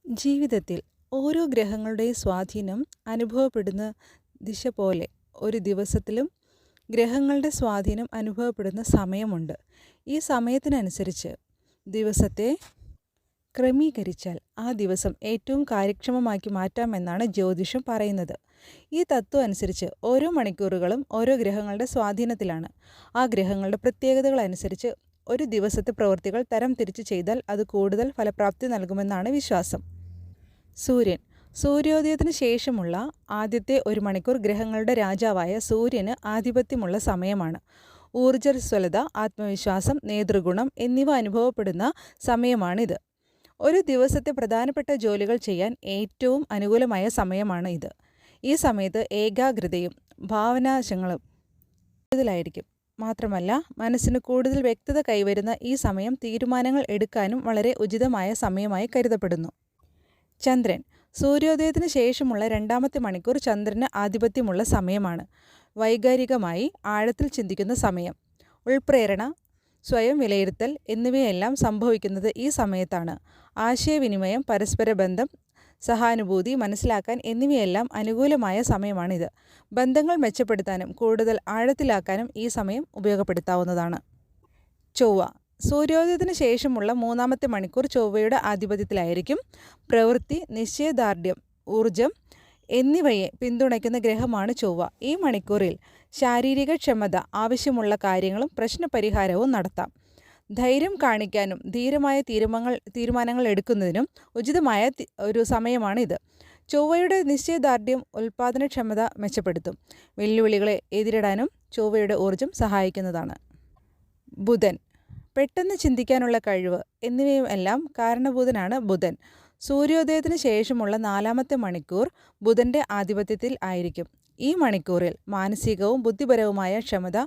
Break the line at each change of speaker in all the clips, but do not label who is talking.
ജീവിതത്തിൽ ഓരോ ഗ്രഹങ്ങളുടെയും സ്വാധീനം അനുഭവപ്പെടുന്ന ദിശ പോലെ ഒരു ദിവസത്തിലും ഗ്രഹങ്ങളുടെ സ്വാധീനം അനുഭവപ്പെടുന്ന സമയമുണ്ട്. ഈ സമയത്തിനനുസരിച്ച് ദിവസത്തെ ക്രമീകരിച്ചാൽ ആ ദിവസം ഏറ്റവും കാര്യക്ഷമമാക്കി മാറ്റാമെന്നാണ് ജ്യോതിഷം പറയുന്നത്. ഈ തത്വം അനുസരിച്ച് ഓരോ മണിക്കൂറുകളും ഓരോ ഗ്രഹങ്ങളുടെ സ്വാധീനത്തിലാണ്. ആ ഗ്രഹങ്ങളുടെ പ്രത്യേകതകളനുസരിച്ച് ഒരു ദിവസത്തെ പ്രവൃത്തികൾ തരം തിരിച്ച് ചെയ്താൽ അത് കൂടുതൽ ഫലപ്രാപ്തി നൽകുമെന്നാണ് വിശ്വാസം. സൂര്യൻ. സൂര്യോദയത്തിന് ശേഷമുള്ള ആദ്യത്തെ ഒരു മണിക്കൂർ ഗ്രഹങ്ങളുടെ രാജാവായ സൂര്യന് ആധിപത്യമുള്ള സമയമാണ്. ഊർജ്ജസ്വലത, ആത്മവിശ്വാസം, നേതൃഗുണം എന്നിവ അനുഭവപ്പെടുന്ന സമയമാണിത്. ഒരു ദിവസത്തെ പ്രധാനപ്പെട്ട ജോലികൾ ചെയ്യാൻ ഏറ്റവും അനുകൂലമായ സമയമാണ് ഇത്. ഈ സമയത്ത് ഏകാഗ്രതയും ഭാവനാശങ്ങളും കൂടുതലായിരിക്കും. മാത്രമല്ല, മനസ്സിന് കൂടുതൽ വ്യക്തത കൈവരുന്ന ഈ സമയം തീരുമാനങ്ങൾ എടുക്കാനും വളരെ ഉചിതമായ സമയമായി കരുതപ്പെടുന്നു. ചന്ദ്രൻ. സൂര്യോദയത്തിന് ശേഷമുള്ള രണ്ടാമത്തെ മണിക്കൂർ ചന്ദ്രന് ആധിപത്യമുള്ള സമയമാണ്. വൈകാരികമായി ആഴത്തിൽ ചിന്തിക്കുന്ന സമയം. ഉൾപ്രേരണ, സ്വയം വിലയിരുത്തൽ എന്നിവയെല്ലാം സംഭവിക്കുന്നത് ഈ സമയത്താണ്. ആശയവിനിമയം, പരസ്പര ബന്ധം, സഹാനുഭൂതി മനസ്സിലാക്കാൻ എന്നിവയെല്ലാം അനുകൂലമായ സമയമാണിത്. ബന്ധങ്ങൾ മെച്ചപ്പെടുത്താനും കൂടുതൽ ആഴത്തിലാക്കാനും ഈ സമയം ഉപയോഗപ്പെടുത്താവുന്നതാണ്. ചൊവ്വ. സൂര്യോദയത്തിന് ശേഷമുള്ള മൂന്നാമത്തെ മണിക്കൂർ ചൊവ്വയുടെ ആധിപത്യത്തിലായിരിക്കും. പ്രവൃത്തി, നിശ്ചയദാർഢ്യം, ഊർജം എന്നിവയെ പിന്തുണയ്ക്കുന്ന ഗ്രഹമാണ് ചൊവ്വ. ഈ മണിക്കൂറിൽ ശാരീരിക ക്ഷമത ആവശ്യമുള്ള കാര്യങ്ങളും പ്രശ്നപരിഹാരവും നടത്താം. ധൈര്യം കാണിക്കാനും ധീരമായ തീരുമാനങ്ങൾ എടുക്കുന്നതിനും ഉചിതമായ ഒരു സമയമാണിത്. ചൊവ്വയുടെ നിശ്ചയദാർഢ്യം ഉൽപ്പാദനക്ഷമത മെച്ചപ്പെടുത്തും. വെല്ലുവിളികളെ എതിരിടാനും ചൊവ്വയുടെ ഊർജം സഹായിക്കുന്നതാണ്. ബുധൻ. പെട്ടെന്ന് ചിന്തിക്കാനുള്ള കഴിവ് എന്നിവയും എല്ലാം കാരണഭൂതനാണ് ബുധൻ. സൂര്യോദയത്തിന് ശേഷമുള്ള നാലാമത്തെ മണിക്കൂർ ബുധൻ്റെ ആധിപത്യത്തിൽ ആയിരിക്കും. ഈ മണിക്കൂറിൽ മാനസികവും ബുദ്ധിപരവുമായ ക്ഷമത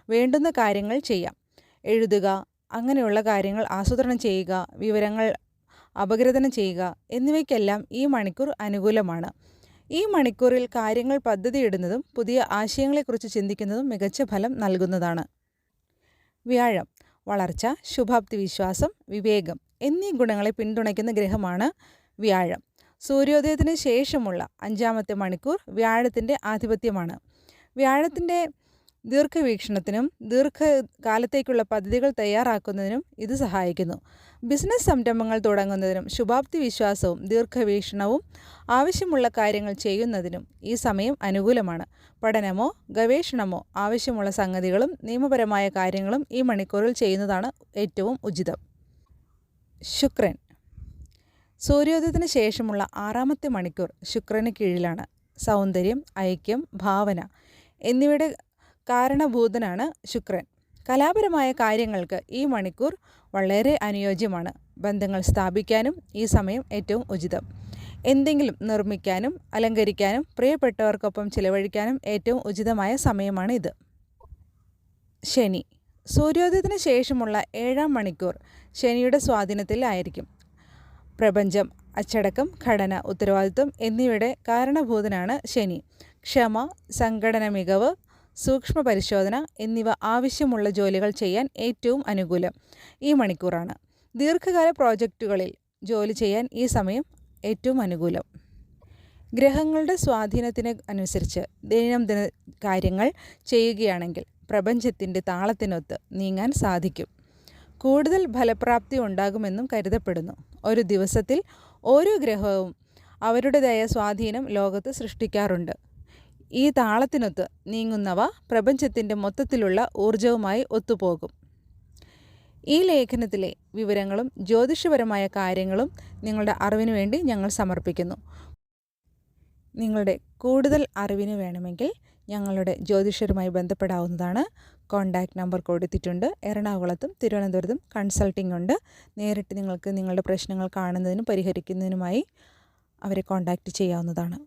വേണ്ടുന്ന കാര്യങ്ങൾ ചെയ്യാം. എഴുതുക, അങ്ങനെയുള്ള കാര്യങ്ങൾ ആസൂത്രണം ചെയ്യുക, വിവരങ്ങൾ അപഗ്രഥനം ചെയ്യുക എന്നിവയ്ക്കെല്ലാം ഈ മണിക്കൂർ അനുകൂലമാണ്. ഈ മണിക്കൂറിൽ കാര്യങ്ങൾ പദ്ധതിയിടുന്നതും പുതിയ ആശയങ്ങളെക്കുറിച്ച് ചിന്തിക്കുന്നതും മികച്ച ഫലം നൽകുന്നതാണ്. വ്യാഴം. വളർച്ച, ശുഭാപ്തി വിശ്വാസം, വിവേകം എന്നീ ഗുണങ്ങളെ പിന്തുണയ്ക്കുന്ന ഗ്രഹമാണ് വ്യാഴം. സൂര്യോദയത്തിന് ശേഷമുള്ള അഞ്ചാമത്തെ മണിക്കൂർ വ്യാഴത്തിൻ്റെ ആധിപത്യമാണ്. വ്യാഴത്തിൻ്റെ ദീർഘവീക്ഷണത്തിനും ദീർഘകാലത്തേക്കുള്ള പദ്ധതികൾ തയ്യാറാക്കുന്നതിനും ഇത് സഹായിക്കുന്നു. ബിസിനസ് സംരംഭങ്ങൾ തുടങ്ങുന്നതിനും ശുഭാപ്തി വിശ്വാസവും ദീർഘവീക്ഷണവും ആവശ്യമുള്ള കാര്യങ്ങൾ ചെയ്യുന്നതിനും ഈ സമയം അനുകൂലമാണ്. പഠനമോ ഗവേഷണമോ ആവശ്യമുള്ള സംഗതികളും നിയമപരമായ കാര്യങ്ങളും ഈ മണിക്കൂറിൽ ചെയ്യുന്നതാണ് ഏറ്റവും ഉചിതം. ശുക്രൻ. സൂര്യോദയത്തിന് ശേഷമുള്ള ആറാമത്തെ മണിക്കൂർ ശുക്രന് കീഴിലാണ്. സൗന്ദര്യം, ഐക്യം, ഭാവന എന്നിവയുടെ കാരണഭൂതനാണ് ശുക്രൻ. കലാപരമായ കാര്യങ്ങൾക്ക് ഈ മണിക്കൂർ വളരെ അനുയോജ്യമാണ്. ബന്ധങ്ങൾ സ്ഥാപിക്കാനും ഈ സമയം ഏറ്റവും ഉചിതം. എന്തെങ്കിലും നിർമ്മിക്കാനും അലങ്കരിക്കാനും പ്രിയപ്പെട്ടവർക്കൊപ്പം ചിലവഴിക്കാനും ഏറ്റവും ഉചിതമായ സമയമാണ് ഇത്. ശനി. സൂര്യോദയത്തിന് ശേഷമുള്ള ഏഴാം മണിക്കൂർ ശനിയുടെ സ്വാധീനത്തിലായിരിക്കും. പ്രപഞ്ചം, അച്ചടക്കം, ഘടന, ഉത്തരവാദിത്വം എന്നിവയുടെ കാരണഭൂതനാണ് ശനി. ക്ഷമ, സംഘടന മികവ്, സൂക്ഷ്മ പരിശോധന എന്നിവ ആവശ്യമുള്ള ജോലികൾ ചെയ്യാൻ ഏറ്റവും അനുകൂലം ഈ മണിക്കൂറാണ്. ദീർഘകാല പ്രോജക്റ്റുകളിൽ ജോലി ചെയ്യാൻ ഈ സമയം ഏറ്റവും അനുകൂലം. ഗ്രഹങ്ങളുടെ സ്വാധീനത്തിന് അനുസരിച്ച് ദൈനംദിന കാര്യങ്ങൾ ചെയ്യുകയാണെങ്കിൽ പ്രപഞ്ചത്തിൻ്റെ താളത്തിനൊത്ത് നീങ്ങാൻ സാധിക്കും. കൂടുതൽ ഫലപ്രാപ്തി ഉണ്ടാകുമെന്നും കരുതപ്പെടുന്നു. ഒരു ദിവസത്തിൽ ഓരോ ഗ്രഹവും അവരുടേതായ സ്വാധീനം ലോകത്ത് സൃഷ്ടിക്കാറുണ്ട്. ഈ താളത്തിനൊത്ത് നീങ്ങുന്നവ പ്രപഞ്ചത്തിൻ്റെ മൊത്തത്തിലുള്ള ഊർജവുമായി ഒത്തുപോകും. ഈ ലേഖനത്തിലെ വിവരങ്ങളും ജ്യോതിഷപരമായ കാര്യങ്ങളും നിങ്ങളുടെ അറിവിനു വേണ്ടി ഞങ്ങൾ സമർപ്പിക്കുന്നു. നിങ്ങളുടെ കൂടുതൽ അറിവിന് വേണമെങ്കിൽ ഞങ്ങളുടെ ജ്യോതിഷരുമായി ബന്ധപ്പെടാവുന്നതാണ്. കോൺടാക്റ്റ് നമ്പർ കൊടുത്തിട്ടുണ്ട്. എറണാകുളത്തും തിരുവനന്തപുരത്തും കൺസൾട്ടിംഗ് ഉണ്ട്. നേരിട്ട് നിങ്ങൾക്ക് നിങ്ങളുടെ പ്രശ്നങ്ങൾ കാണുന്നതിനും പരിഹരിക്കുന്നതിനുമായി അവരെ കോൺടാക്റ്റ് ചെയ്യാവുന്നതാണ്.